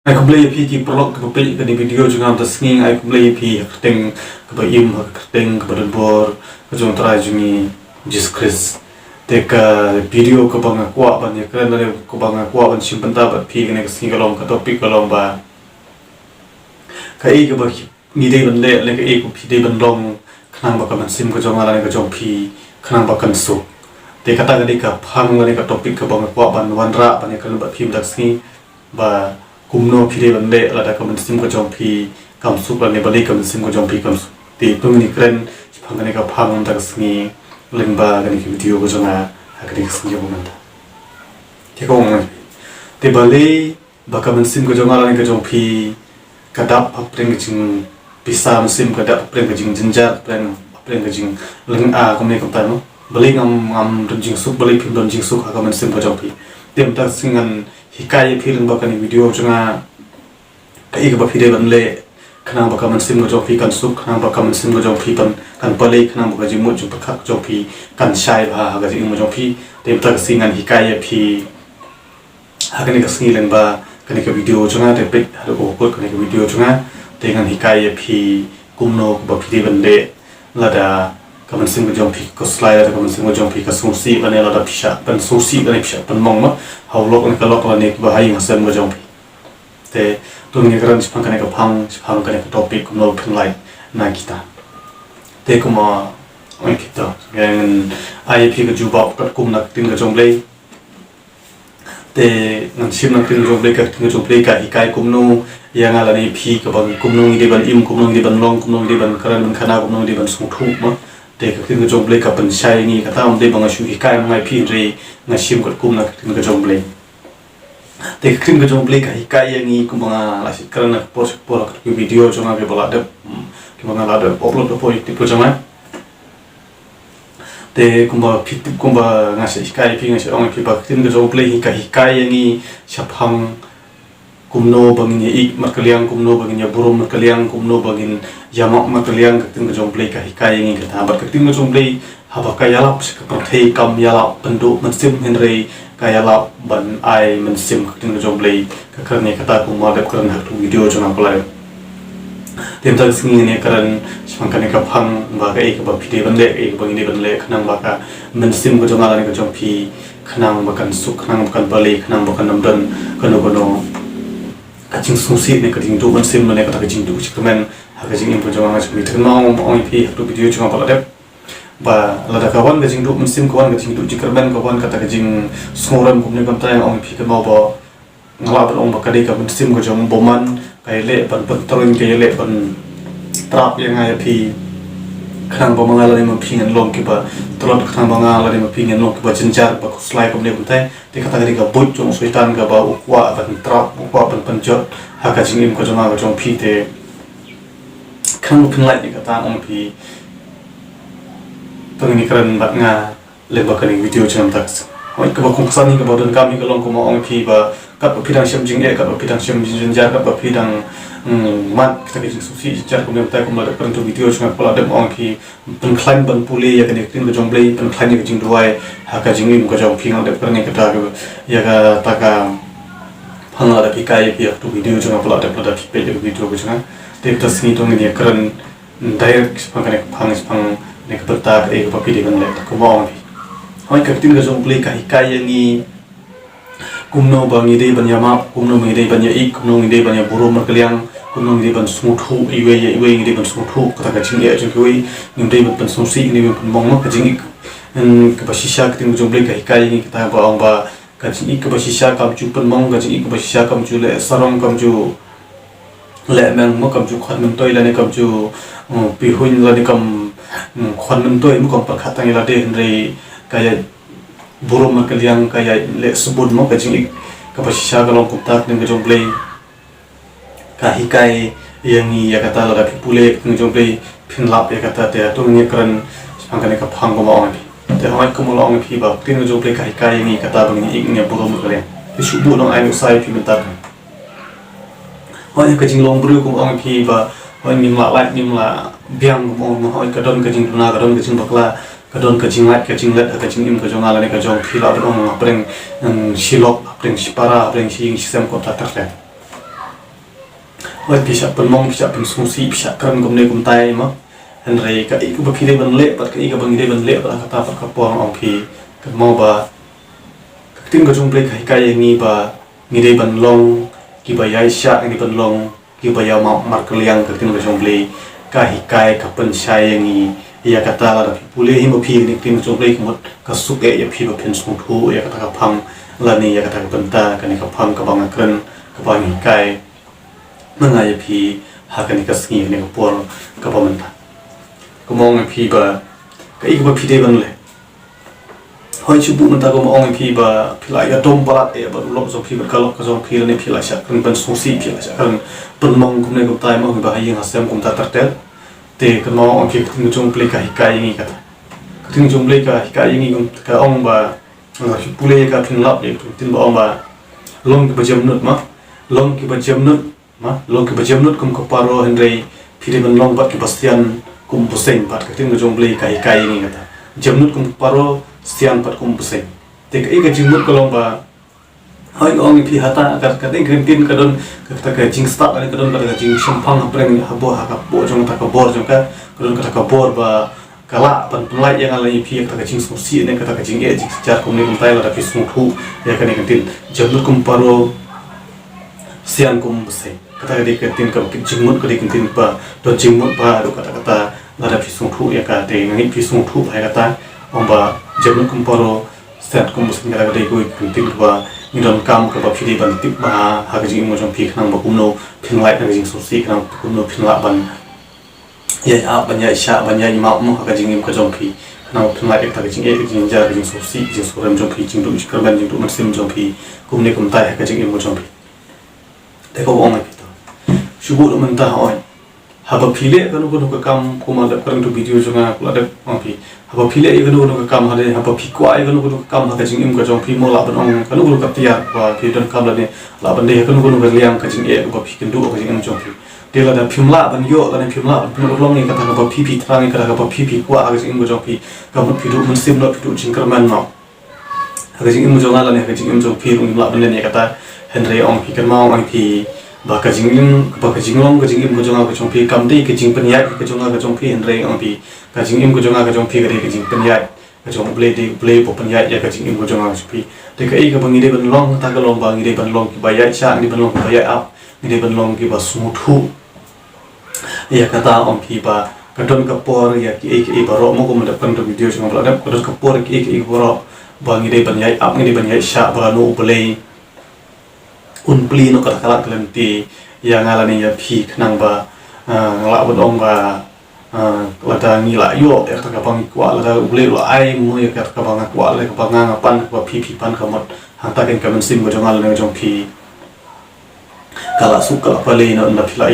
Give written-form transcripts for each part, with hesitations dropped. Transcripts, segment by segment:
aku beli ki prolog ke pe ke video juga am tasking aku beli keteng ke im keteng ke bor ke jong trai jungi Jesus Christ teka video ke bang kwa ban ya kan dari ke bang kwa ban simpan ta bat pi ke sing kalong ke topik kalong ba kai ke ba ni dei ban le ke ku pi dei ban long khnang ba ka sim ke jong ala ke jong pi khnang ba kan su te kata ke ka phang le ka topik ke bang kwa ban wan ra ban ya kan ba pi dak sing ba kumno phire bande ala da kam sim ko jong phi kam su ba ne bali kam sim ko jong phi kam su ti tung ni kren phang ka phang da sngi lengba ga ni video ko jonga ha ga ni sngi mo manda ti ko ngoi te bali ba kam sim ko jong ala ni ka jong phi ka dap apreng jing pisam sim ka dap apreng jing jinjar apreng jing leng a kam ne kam ta no bali ngam don jing su bali phim don jing su ka kam sim ko jong phi tem ta singan hikai film bakani video chunga kai ga phide ban le khana baka man sim go jong phi kan suk khana baka man sim go jong phi pan kan pale khana baka ji mu chu pakhak jong phi kan shai bha ga ji mu jong phi tem tak singan hikai phi hagani ka singi len ba kani ka video chunga te pe ha ko ko kani ka video chunga te ngan hikai phi kumno ba phide ban le lada kaman sim go jong phi ko slide kaman sim go jong phi ka susi ban la da phisha pan susi ban phisha pan mong ma hawlok ni kalok la nek ba hai ngasem go jong phi te tung ni karan spang kana ka phang kana ka topic ko no phin lai na kita te kuma oi kita gan ai phi ka juba ka kum nak tin ga jong play te nang sim nak tin jong play ka tin jong play ka ikai kum no yang ala ni phi ka bang kum no ni ban im kum no ni ban long kum no ni ban karan man khana kum no ni ban sung thu ma te ka tin ga jong play ka pan shai ni ka ta am de bang shu ikai ngai phi re na sim ka kum nak tin ga jong play te krim ka jong play ka hikai ni kumanga la sit karana post por ka video jonga ke bala de kumanga la de upload po ti po jonga te kumba fit kumba ngase hikai pi ngase ong pi ba krim ka jong play hikai ni shaphang kumno bangin ik makaliang kumno bangin ya burum makaliang kumno bangin iamap makaliang ka krim ka jong play ka hikai ni ka ta ba krim ka jong play haba ka yalap ka prothei kam yalap pendu mynsim henrei kaya la ban ai mynsim tin ka jong play ka karne kata ko ma dep karan hatu video jona play tem ta singi ne karan smang kan ka phang ba ka ek ba phide ban le ek bang ni ban le khnang ba ka mynsim ko jong ala ne ka jong phi khnang ba kan su khnang ba kan bale khnang ba kan nam dan kano ka ching susi ne ka ding do mynsim ne ka ta jing do chikmen ha ka jing im po jong ma chmi thna ong phi hatu video jona pala dep ba lada kawan ka jing du mynsim kawan ka jing du jikarban kawan kata ka jing smoran kumne kam tayang ong phi ka ma ba ngala ban ong ba ka de ka mynsim ko jong boman kai le ban ban torin ke le ban trap yang ai phi khang ba mangala ni ma phi ngan long ki ba tolot khang ba ngala ni ma phi ngan long ki ba jinjar ba ko slai kumne kam tay te kata ka bot jong soitan ka ba ukwa ban trap ukwa ban panjot ha ka jing im ko jong phi te khang phin lai ni kata ong phi tung ni karan bat nga leba kani video cham tak oi ka ba khong sani ka ba don kami ka long ko ma ong phi ba ka pa phidang shem jing e ka pa phidang shem jing jar ka pa phidang mat ka ki susi jar ko nem ta ko ma da karan to video cham pala dem ong phi pen khlain ban puli ya ka ni tin ka jong play pen khlain ni jing duai ha ka jing im ka jong phi ngal de karan ni ka ta ya ka ta ka phanga da phi kai phi to video cham pala de pala phi pe de video ko chang te ta sini to ni karan direct phanga ne phang nek bertak ek papi di ban le ko mong phi hoi ka tin ga jong play ka hikai ni kumno bang ide ban iamap kumno mi ide ban ya ik kumno ide ban ya burum makaliang kumno ide ban smuthu iwe ide ban smuthu ka ka ching ya jing koi nim dei ban susi ni ban mong ka jing ik ka ba shisha ka tin jong play ka hikai ni ka ba ong ba ka jing ik ka ba shisha kam chu pan mong ka jing ik ka ba shisha kam chu le sarong kam chu le mang mo kam chu khan nam toi la ne kam chu pi huin la ne kam khon nam toi mo kam pa khatang la de henrei kaya burum makaliang kaya le subun mo ka jing ka pa shisha ka long kuptak ning jong play ka hikai yang ni ya kata la pipule ning jong play phin lap ya kata te to ni kran angkane ka phang ko ma ong te hamai ko mo long phi ba tin jong play ka hikai ni kata bang ni ik ni burum makaliang ti subu long ai no sai phi mentak hoi ka jing long bru ko ong phi ba hoi nim la biang ko mo hoi ka don ka jing na ka don ka jing bakla kadon kacing let ka jing im ka jong ala ne ka jong phila don apreng silok apreng sipara apreng sing sistem ko ta tak hoi pisah penmong pisah pensungsi pisah keren kumne kumtai ma henry ka ik ba phide ban le pat ka ik ba ngide ban le ba kata pat ka pong ong phi ka mo ba ka tin ko jong ple kai kai ngi ba ngide ban long ki ba yai sha ngi ban long ki ba ya ma mar kylliang ka tin ko jong ple ka hi kai ka pen shai ngi ya kata la pule hi mo phi ni tin jong ple mo ka suk e ya phi ba pen sung thu ya kata ka phang la ni ya kata ka pen ta ka ni ka phang ka ba nga kren ka ba ngi kai mengai phi hakani ka sngi ne ko por ka ba man ta ko mong phi ba ka ik ba phi de ban le hoi chu bu man ta ko mong phi ba phila ya dom balat e ba lo so phi ba ka lo ka so phi ne phila sha kan ban su si phila sha kan ban mong kum ne ko tai ma ba hayin hasem kum ta tar tel te ka mong phi tin chung ple ka hikai ngi ka ta ka tin chung ple ka hikai ngi kum ka ong ba phi pule ka phin lap ye tin ba ong ba long ki ba jemnud ma long ki ba jemnud ma long ki ba jemnud kum ko paro henry phide ban long bat ki bastian kum ubsein pat ka tin jong ble kai kai ngi kata jemnud kum paro sian pat kum ubsein te ka ik jemnud ko long ba hoi ong phi hata ka tin tin ka don ka ka jing start ani ka don ka jing shampang apreng ha ka bo jong ta ka bor jong ka don ka bor ba kala pan plai yang ala phi ka jing su si ne ka jing e jing jar kum ne kum tai la phi sung thu ya ka ne ka tin jemnud kum paro sian kum ubsein kata dia ketin ka jemnud ka tin pa to jemnud pa ro kata nada pisung thu ya ka te ngi pisung thu hai kata omba jemnud kum paro set kum ubsein kata dia ko tin ba ni don kam ka ba phide ban tip ba ha ka jing mo jong phi khang ba kum no phin lai ka jing so si khang kum no phin la ban ya a ban ya sha ban ya ma mo ha ka jing im ka jong phi khang phin lai ka jing e jing ja jing so si jing so ram jong phi jing du ka ban jing du mynsim jong phi kum ne kum tai ha ka jing im mo jong phi te ko ong Syubuk mentah oi. Haba phile kanu kanu ka kam ko ma da karang to video jonga kula da phi. Haba phile kanu kanu ka kam hade haba phi kwa kanu kanu ka kam ha ka jing im ka jong phi mo la ban ong kanu kanu ka tiar wa phi don kam la ne la ban de kanu kanu ka liang ka jing e ko phi kin du ka jing im jong phi. De la da phim la ban yo la ne phim la ban long ni ka ta ka phi trang ni ka ka phi kwa ka jing im jong phi ka mo phi du mynsim no phi du jing karman no. Ha ka jing im jong la ne ka jing im jong phi ung la ban ne ka ta henry ong phi kan ma ong phi ba ka jing long ka jing im ko jonga ka jong phi kam dei ka jing panyai ka jonga ka jong phi henry ong phi ka jing im ko jonga ka jong phi ka jing panyai ka jong ble de ble po panyai ya ka jing im ko jonga ka phi te ka ei ka bangi de ban long ta ka long ba ngi de ban long ki ba ya cha ni ban long ki ba ya ap ngi de ban long ki ba su thu ya ka ta ong phi ba ka don ka por ya ki ei ba ro mo ko ma da kan to video jonga ba da ka don ka por ki ei ba ro ba ngi de ban ya ap ngi de ban ya sha ba no ble unpli no kata kala kelenti yang ngalani ya phi khnang ba la bodong ba la da ngi la yo ya ka bang kwa la da ule lo ai mo ya ka bang kwa la ka bang pan ka phi pan ka mot hang ta ken ka mynsim ko jongal ne jong phi kala su kala pale no na phila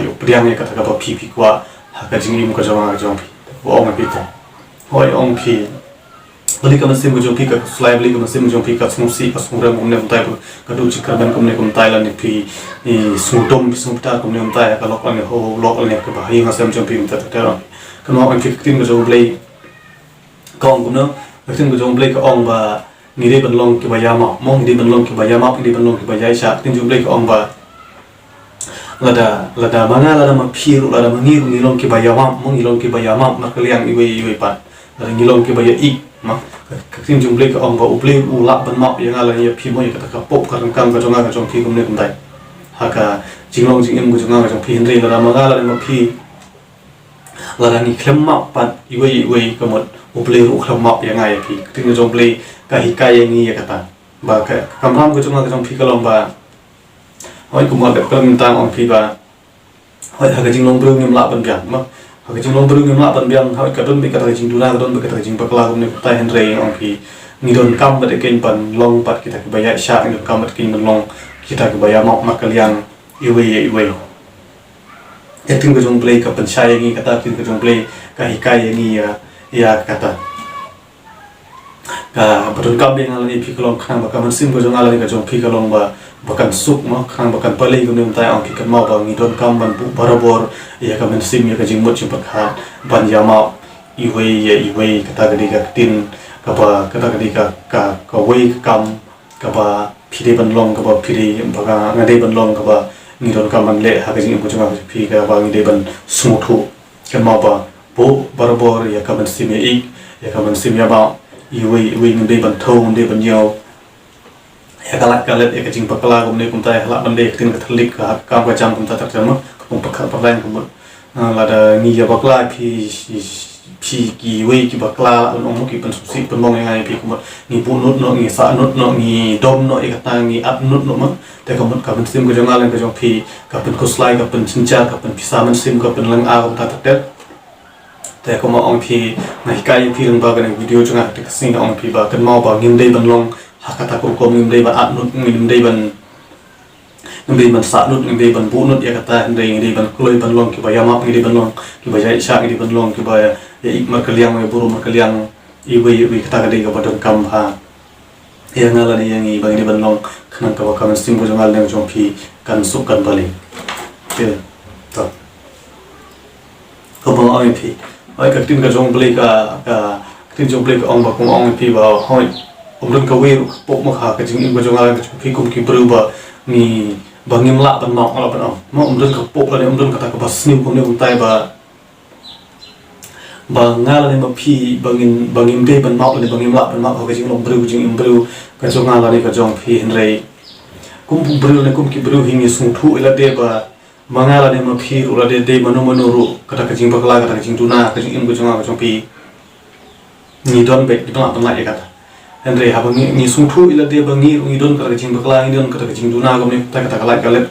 yo priang ya ka phi kwa ha ka jing im ko jongal jong phi ong pi ta hoi ong phi beli ka mynsim ko jong phi ka slide beli ka mynsim jong phi ka smusi ka smuram kum ne tai ka du chikar ban kum ne kum tai la ni phi smutom sumta kum ne kum tai ka lok la ne ho lok la ne ka ba hi ngasam jong phi ta ta ra ka no an phi tin ko jong beli ka ong kum no tin ko jong beli ka ong ba ni de ban long ki ba ya ma mong de ban long ki ba ya ma de ban long ki ba ya sha tin jong beli ka ong ba lada mana lada ma phi ru lada ma ngi long ki ba ya ma mong long ki ba ya ma ma kylliang iwe pa lada ngi long ki ba ya ik ma tin jong ble ka ong ba uple u la ban ma yang ala ya phi mo ya ka pop ka kam ka jonga ka jong phi kum ne kum dai ha ka jinglong jing im ko jonga ka jong phi henry la ma ga la ma phi la ni klem ma pat iwe ka mo uple u klem ma yang ai phi tin jong ble ka hi ka yang ni ya ka ta ba ka kam ram ko jonga ka jong phi ka long ba hoi ku mo de ka min tang ong phi ba hoi ha ka jinglong bru ngim la ban biang ma ha ka jinglong bru ngim la ban biang ha ka don be ka jing duna ka don be ka jing bakla kum ne ta henry ong phi ni don kam ba de ken pan long pat kita ke baya sha ni kam ba ken long kita ke baya mak mak kylliang iwe ya tin ko jong play ka pan sha yang kata tin ko jong play ka hikai yang ya kata ka badon kam beng ala ni phi kalong khang ba ka mynsim ko jong ala ni ka jong phi kalong ba bakan suk ma khang bakan palei ko nem tai ang phi kan ma ba ni don kam ban bu barabor ya ka mynsim ya ka jing mo chim pakha ban ya ma iwe kata gadi ka tin ka ba kata gadi ka wei kam ka ba phide ban long ka ba phide ba ngade ban long ka ba don ka man le ha ka jing ko chunga phi ka ba ngi de ban smu thu kan ma ba bo barbor ya ka ban sim ya ka ban sim ya ba i ngi de ban thong de ban yo ya ka la ka le ka jing pakala kum ne kum tai hala ban de tin ka thlik ka kam ka cham kum ta tak cham kum pakha paklan kum la da ngi ya bakla phi ki ki bakla on mo ki pan susi pan mong ngai phi kum ni pu nut no ngi sa nut no ngi dom no ka ta ngi ap nut no ma te ka ban sim ko jong alang ka jong phi ka pan ko slai ka pan chincha ka pan pisa man sim ka pan lang a kum ta tak tet te ko ma ong phi ngai kai phi rang ba ka video chunga te ka sing ong phi ba kan mau ba ngim dei ban long hakata ko ngim dei ba at nut ngim dei ban ngim ban sa nut ngim ban bu nut ya kata ngim ban kloi ban long ki ba iamap ngim ban long ki ba jai sha ngim ban long ki ba ya ikmar kylliang ya buru mar kylliang i kata ka dei ka badon kam ha ya ngala ni yang i ba ngim ban long khnang ka ba kam sim ko jangal ne jong phi kan su kan bali ke ta ko ba ai phi ai ka tin ka jong bali ka tin jong bali ka ong ba kong ong phi ba hoi umrun ka wir pok ma kha ka jing ko jong ala ka phi kum ki bru ba ni bangim la ban nok ala ban ma umrun ka pok la ne umrun ka ta ka bas ni kum ne kum tai ba ngal ne ma phi bangim de ban nok ne bangim la ban nok ka jing long bru jing bru ka jong ala ne ka jong phi hin rei kum bru ne kum ki bru hingi sung thu ila de ba mangala ne ma phi ru la de manu ru ka ta ka jing bakla ka ta jing tuna ka jing ko jong ala ka jong phi ni don be di ban la ya ka Andre ha bangi sung thu ila de bangi ngi don ka jing bakla ngi don ka jing duna ko ni ta ka la ka le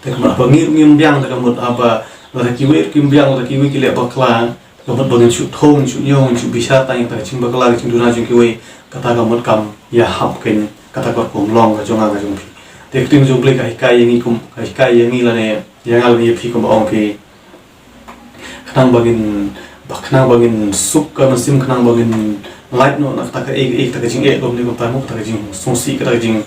te ka bangi ngi mbyang ta ka mut apa la ki we ki mbyang la ki we ki le bakla ka mut bangi chu thong chu nyong chu bisha ta ngi ta jing bakla jing duna jing ki we ka ta ka mut kam ya hap ken ka ta ko kum long ka jonga ka jong phi te ting jong ble ka kai ngi kum kai ngi la ne yang al ni phi kum ong phi khnang bangin suk ka sim khnang bangin light no nak tak ek tak jing lom ni ko ta mo tak jing sosi ka jing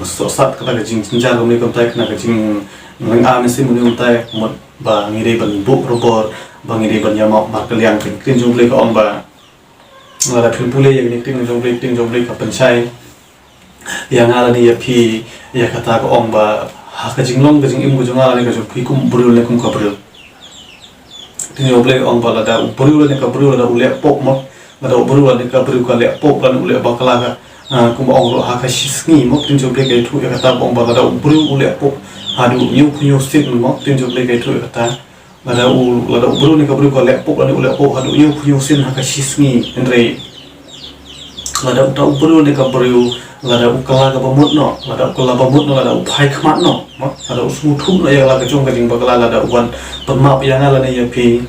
so sat ka jing jinja lom ni ko ta ka jing lang a sim ni ko ta mo ba ngi re ban bu robor ba ngi re ban iamap mar kylliang tin jong ble ko ong ba la phil pule ye ni tin jong ble ka panchai yang ala ni ya phi ya kata ko ong ba ha ka jing long ka jing im ko jong ala ni ka phi kum brul ne kum ka brul tin jong ble ong ba la da brul ne ka brul la ule pok mo ada baru ada ka baru ka le pop lan ule bakala ka kum ong ro ha ka shisngi mo tin job le ka thu ya kata ong ba ada baru ule pop adu yu sit mo tin job le ka thu ya kata ada baru ni ka baru ka le pop lan ule pop adu yu sin ha ka shisngiendre ada baru ni ka baru ada ukala ka pamut no ada ukala pamut no ada upai khmat no ada usmu thu no ya la ka jong ka jing bakala ada uban pemap yang ala ni ya pi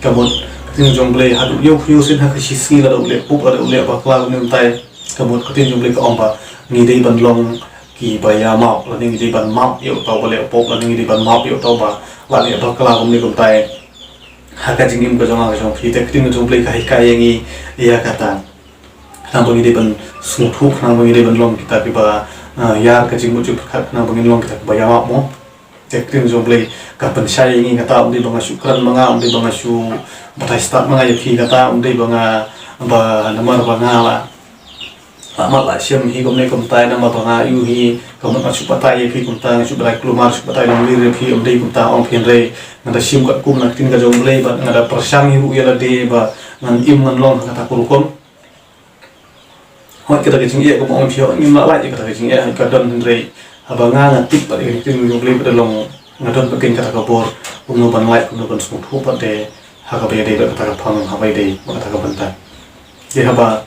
kamut tin jong ble hadu yu sin ha kashi si la ule pup la ule bakla ne tai kamut tin jong ble ka omba ni dei ban long ki ba iamap la ni dei ban map yu taw ba le pop la ni dei ban map yu taw ba la ne bakla ne kum tai ha ka jing im ko jong a jong phi te tin jong ble ka hi ka yangi ya kata nang bang dei ban sung thu nang bang dei ban long kita ki ba ya ka jing mu chu khat nang bang long kita ba iamap mo tektin joble ka panchai ngi kata umdi banga syukran manga umdi banga syu batai start manga ya phi kata umdi banga ba namar banga la amal la syam hi gomne kom tai nama banga yu hi kom ma syu patai ya phi kom ta syu balai klumar syu patai lang lir phi umdi kom ta ong phin re ngada sim ka kum nak tin ka joble ba ngada persang hi ru ya la de ba ngan im ngan long kata kulkom hoi kita kecing ia ko ong phi ngim la lai kata kecing ia ka don re abanga ngatik pa ing tin yung ble padalong ngadon pakin kata kabor umno ban lai umno ban sung thu pa de ha ka be de kata ka phang ha bai de ma kata ka banta ye haba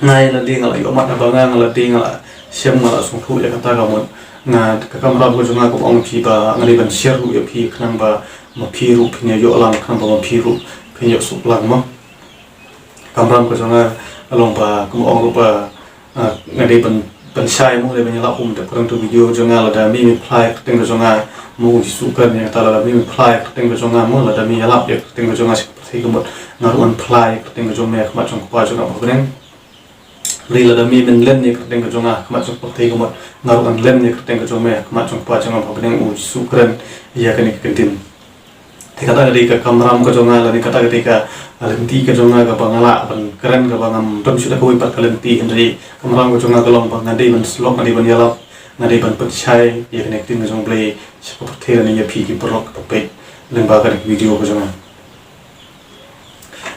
ngai la ding la yo mat abanga la ding la sem la sung thu ya kata ka mon nga ka kam ra ko junga ko ong phi ba ngali ban share ru ya phi khnang ba ma phi ru phi yo lang khnang ba ma phi ru phi yo su lang ma kam ram ko junga along ba ko ong ru ba ngali ban pensai mo le banyala te parang tu video jonga la da mi plai teng ko jonga mo sukan ya ta la mi plai teng ko jonga mo la da mi yalap ya teng ko jonga sei ko ngaruan plai teng ko jonga khma chong pa jonga ba bren ri la da mi men len ni teng ko jonga khma chong pa thei ko ngaruan len ni teng ko jonga khma chong pa jonga ba bren u sukan ya kan ikin te kata ka kamram ko jonga la ni kata ka alenti ka jonga ka bangala ban keren ka bangam ton sudah ko ipat kalenti henry kamram ko jonga kalong bang ngadi ban slok ngadi ban yalap ngade ban pat chai ya connecting ke jong play sako thela ni ya phi ki porok pe lengba ka video ko jong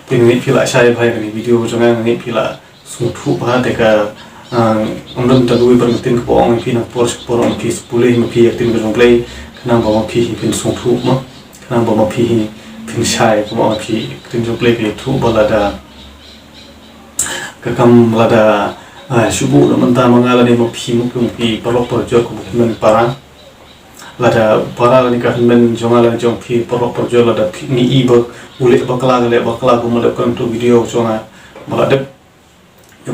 te ngi phila chai bhai ka video ko jong ngi phila su thu ba de ka ông ta đuôi bằng tin của ông phi là por ông phi spule mà phi tin của ông play khả bảo mà phi pin sung thu mà khả bảo mà phi pin sai của ông phi tin của play phi thu bao là đã cái cam là đã subu là mình ta mang là nên mà phi một cái phi parok parjor của mình para là đã para là cái mình trong là trong phi parok parjor là đã ni i bak ulit bakla của mình đã trong video cho mà là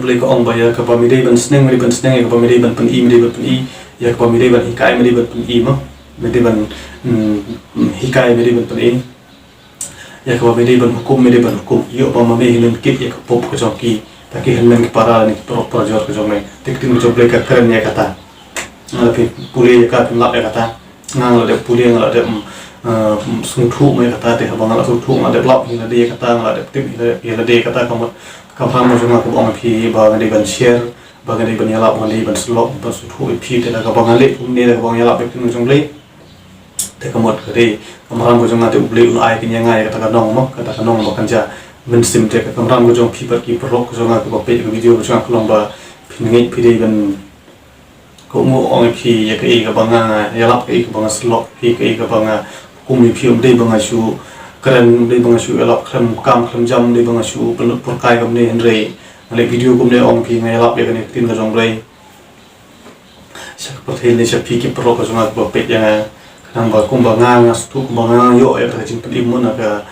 play ko ong baya ka pamide ban sneng ka pamide ban pan i ya ka pamide ban hikai mide ban pan i ma mide ban hikai mide ban pan i ya ka pamide ban hukum yo pa ma me hilen kit ya ka pop ko joki ta ki hen para ni proper jor ko jome tiktin jo play ka karen ya kata ngala pi pule ya ka pin lap ya kata ngala de pule ngala de sung thu me kata te ha bangala sung thu ngala de lap ni de kata ngala de tip ni de kata ka kapam mo jong ko ong phi ba ngade ban share ba ngade ban yala ba ngade ban slot ba su thu phi te la ka bang le ne la bang yala pe tin jong le te ka mot kare kamram ko jong ate uble un ai kin yangai ka ta nong mo ka ta nong mo kan ja mynsim te ka kamram ko jong phi par ki pro ko jong ko pe video ko jong ko long ba phi ngai phi de ban ko mo ong phi ya ka e ka bang yala ka e ka bang slot phi ka e ka bang ko mi phi um de bang su keren de bang su elap khem kam khem jam de bang su por kai kam ne henre ale video kum ne ong phi ngai lap ya kan tin ka jong rei sak pathel ne sak phi ki pro ka jong ba pe ya nang ba kum ba nga stu kum ba nga yo ya ka jing pli mo na ka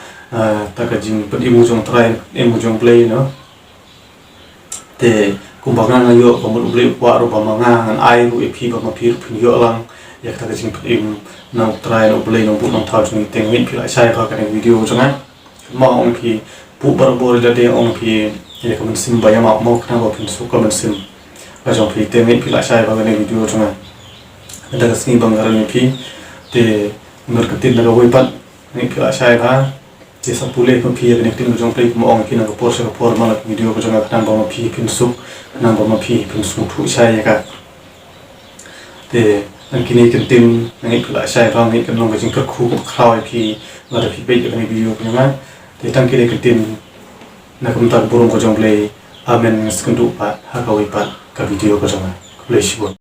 ta ka jing pli mo jong try em mo jong play no te kum ba nga yo ko mo play kwa ro ba ma nga an ai ru e phi ba ma phi phi yo lang ya ka jing pli nang try no play no bu nang thau chung teng win phi la sai ka video changa ma ong phi pu bar bor da de ong phi ya ka mynsim ba iamap mo khna ba phin su ka mynsim ka jong phi teng win phi la sai ka video changa da ka sni bang garan phi te mer ka tin da ga wei pan ni phi la sai ka te sa pule ko phi ka tin jong play mo ong phi na ko por sa por ma video ko changa khna ba ma phi phin su khna ba ma phi phin su thu sai ya ka te anh kini kan tim ngai pula sai fa ngai kan long jing ka khu khraw phi la da phi pe ka ni video ko ma te tang kini kan tim na kum ta burum ko jong play amen skundu pa ha ka wi pa ka video ko jong play shi